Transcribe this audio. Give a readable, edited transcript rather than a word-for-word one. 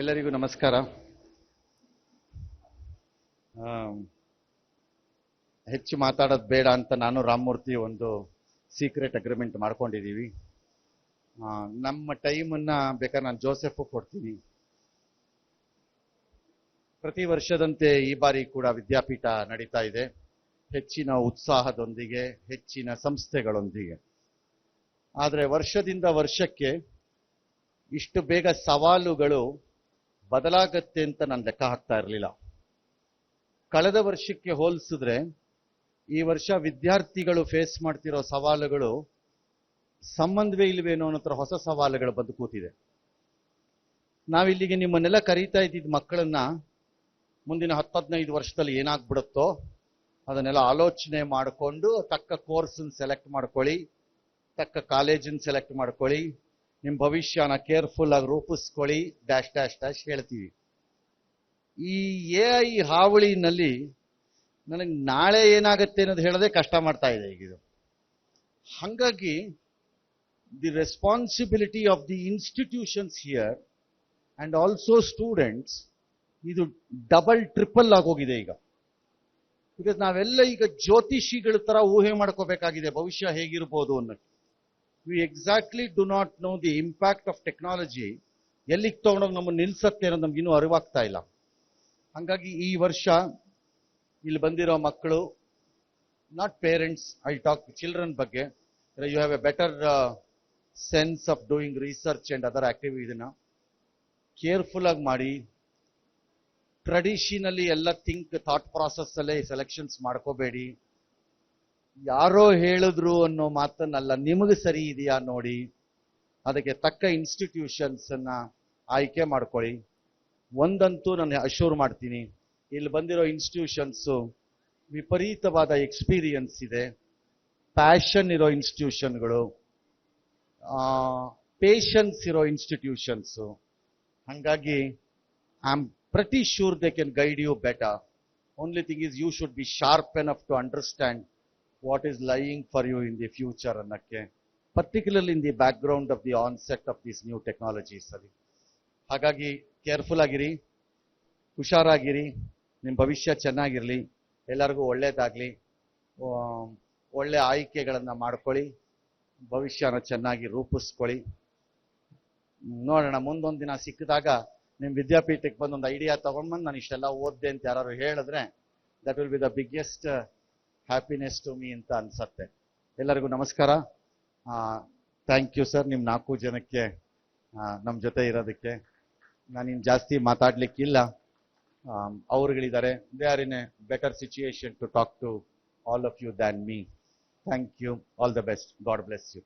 ಎಲ್ಲರಿಗೂ ನಮಸ್ಕಾರ. ಹೆಚ್ಚು ಮಾತಾಡೋದು ಬೇಡ ಅಂತ ನಾನು ರಾಮಮೂರ್ತಿ ಒಂದು ಸೀಕ್ರೆಟ್ ಅಗ್ರಿಮೆಂಟ್ ಮಾಡ್ಕೊಂಡಿದ್ದೀವಿ. ನಮ್ಮ ಟೈಮನ್ನ ಬೇಕಾದ್ರೆ ನಾನು ಜೋಸೆಫ್ ಕೊಡ್ತೀನಿ. ಪ್ರತಿ ವರ್ಷದಂತೆ ಈ ಬಾರಿ ಕೂಡ ವಿದ್ಯಾಪೀಠ ನಡೀತಾ ಇದೆ, ಹೆಚ್ಚಿನ ಉತ್ಸಾಹದೊಂದಿಗೆ, ಹೆಚ್ಚಿನ ಸಂಸ್ಥೆಗಳೊಂದಿಗೆ. ಆದರೆ ವರ್ಷದಿಂದ ವರ್ಷಕ್ಕೆ ಇಷ್ಟು ಬೇಗ ಸವಾಲುಗಳು ಬದಲಾಗತ್ತೆ ಅಂತ ನಾನು ಲೆಕ್ಕ ಹಾಕ್ತಾ ಇರಲಿಲ್ಲ. ಕಳೆದ ವರ್ಷಕ್ಕೆ ಹೋಲಿಸಿದ್ರೆ ಈ ವರ್ಷ ವಿದ್ಯಾರ್ಥಿಗಳು ಫೇಸ್ ಮಾಡ್ತಿರೋ ಸವಾಲುಗಳು ಸಂಬಂಧವೇ ಇಲ್ವೇನೋ ಅನ್ನೋ ಹೊಸ ಸವಾಲುಗಳು ಬಂದು ಕೂತಿದೆ. ನಾವಿಲ್ಲಿಗೆ ನಿಮ್ಮನ್ನೆಲ್ಲ ಕರೀತಾ ಇದ್ದಿದ್ದ ಮಕ್ಕಳನ್ನ ಮುಂದಿನ 10-15 ವರ್ಷದಲ್ಲಿ ಏನಾಗ್ಬಿಡುತ್ತೋ ಅದನ್ನೆಲ್ಲ ಆಲೋಚನೆ ಮಾಡಿಕೊಂಡು ತಕ್ಕ ಕೋರ್ಸನ್ನು ಸೆಲೆಕ್ಟ್ ಮಾಡ್ಕೊಳ್ಳಿ, ತಕ್ಕ ಕಾಲೇಜನ್ನು ಸೆಲೆಕ್ಟ್ ಮಾಡ್ಕೊಳ್ಳಿ, ನಿಮ್ಮ ಭವಿಷ್ಯನ ಕೇರ್ಫುಲ್ ಆಗಿ ರೂಪಿಸ್ಕೊಳ್ಳಿ, ಡ್ಯಾಶ್ ಡ್ಯಾಶ್ ಡ್ಯಾಶ್ ಹೇಳ್ತೀವಿ. ಈ AI ಹಾವಳಿನಲ್ಲಿ ನನಗೆ ನಾಳೆ ಏನಾಗುತ್ತೆ ಅನ್ನೋದು ಹೇಳೋದೇ ಕಷ್ಟ ಮಾಡ್ತಾ ಇದೆ ಈಗಿದು. ಹಾಗಾಗಿ the responsibility of the institutions here and also students ಇದು ಡಬಲ್ ಟ್ರಿಪಲ್ ಆಗೋಗಿದೆ ಈಗ. ಬಿಕಾಸ್ ನಾವೆಲ್ಲ ಈಗ ಜ್ಯೋತಿಷಿಗಳ ತರ ಊಹೆ ಮಾಡ್ಕೋಬೇಕಾಗಿದೆ ಭವಿಷ್ಯ ಹೇಗಿರ್ಬೋದು ಅನ್ನೋಕ್ಕೆ. We exactly do not know the impact of technology ಎಲ್ಲಿಗೆ ತಗೊಂಡೋಗಿ ನಮ್ಮನ್ನು ನಿಲ್ಸತ್ತೆ ಅನ್ನೋದು ನಮ್ಗೆ ಇನ್ನೂ ಅರಿವಾಗ್ತಾ ಇಲ್ಲ. ಹಾಗಾಗಿ ಈ ವರ್ಷ ಇಲ್ಲಿ ಬಂದಿರೋ ಮಕ್ಕಳು, not parents, I talk children ಬಗ್ಗೆ, you have a better sense of doing research and other activity. ಇದನ್ನ ಕೇರ್ಫುಲ್ ಆಗಿ ಮಾಡಿ. ಟ್ರೆಡಿಷನಲಿ ಎಲ್ಲ ಥಾಟ್ ಪ್ರಾಸೆಸ್ ಅಲ್ಲೇ ಸೆಲೆಕ್ಷನ್ಸ್ ಮಾಡ್ಕೋಬೇಡಿ. ಯಾರೋ ಹೇಳಿದ್ರು ಅನ್ನೋ ಮಾತನ್ನಲ್ಲ, ನಿಮಗೆ ಸರಿ ಇದೆಯಾ ನೋಡಿ, ಅದಕ್ಕೆ ತಕ್ಕ ಇನ್ಸ್ಟಿಟ್ಯೂಷನ್ಸ್ ಅನ್ನ ಆಯ್ಕೆ ಮಾಡ್ಕೊಳ್ಳಿ. ಒಂದಂತೂ ನಾನು ಅಶ್ಯೂರ್ ಮಾಡ್ತೀನಿ, ಇಲ್ಲಿ ಬಂದಿರೋ ಇನ್ಸ್ಟಿಟ್ಯೂಷನ್ಸ್ ವಿಪರೀತವಾದ ಎಕ್ಸ್ಪೀರಿಯನ್ಸ್ ಇದೆ, ಪ್ಯಾಷನ್ ಇರೋ ಇನ್ಸ್ಟಿಟ್ಯೂಷನ್ಗಳು, ಪೇಷನ್ಸ್ ಇರೋ ಇನ್ಸ್ಟಿಟ್ಯೂಷನ್ಸ್. ಹಾಗಾಗಿ I am pretty sure they can guide you better. Only thing is you should be sharp enough to understand what is lying for you in the future annake, particularly in the background of the onset of these new technologies. ಹಾಗಾಗಿ careful ಆಗಿರಿ, ಹುಷಾರಾಗಿರಿ, ನಿಮ್ಮ ಭವಿಷ್ಯ ಚೆನ್ನಾಗಿರಲಿ, ಎಲ್ಲರಿಗೂ ಒಳ್ಳೇದಾಗಲಿ, ಒಳ್ಳೆ ಆಯ್ಕೆಗಳನ್ನು ಮಾಡ್ಕೊಳ್ಳಿ, ಭವಿಷ್ಯನ ಚೆನ್ನಾಗಿ ರೂಪಿಸ್ಕೊಳ್ಳಿ. ನೋಡೋಣ, ಮುಂದೊಂದು ದಿನ ಸಿಕ್ಕಿದಾಗ ನಿಮ್ಮ ವಿದ್ಯಾಪೀಠಕ್ಕೆ ಬಂದು ಒಂದು ಐಡಿಯಾ ತಗೊಂಡ್ಬಂದು ನಾನು ಇಷ್ಟೆಲ್ಲ ಓದ್ದೆ ಅಂತ ಯಾರು ಹೇಳಿದ್ರೆ that will be the biggest happiness to me ಅಂತ ಅನ್ಸತ್ತೆ. ಎಲ್ಲರಿಗೂ ನಮಸ್ಕಾರ. ಥ್ಯಾಂಕ್ ಯು ಸರ್, ನಿಮ್ಮ 4 ಜನಕ್ಕೆ ನಮ್ಮ ಜೊತೆ ಇರೋದಕ್ಕೆ. ನಾನಿನ್ನು ಜಾಸ್ತಿ ಮಾತಾಡ್ಲಿಕ್ಕಿಲ್ಲ, ಅವ್ರುಗಳಿದ್ದಾರೆ. They are in a better situation to talk to all of you than me. Thank you, all the best, God bless you.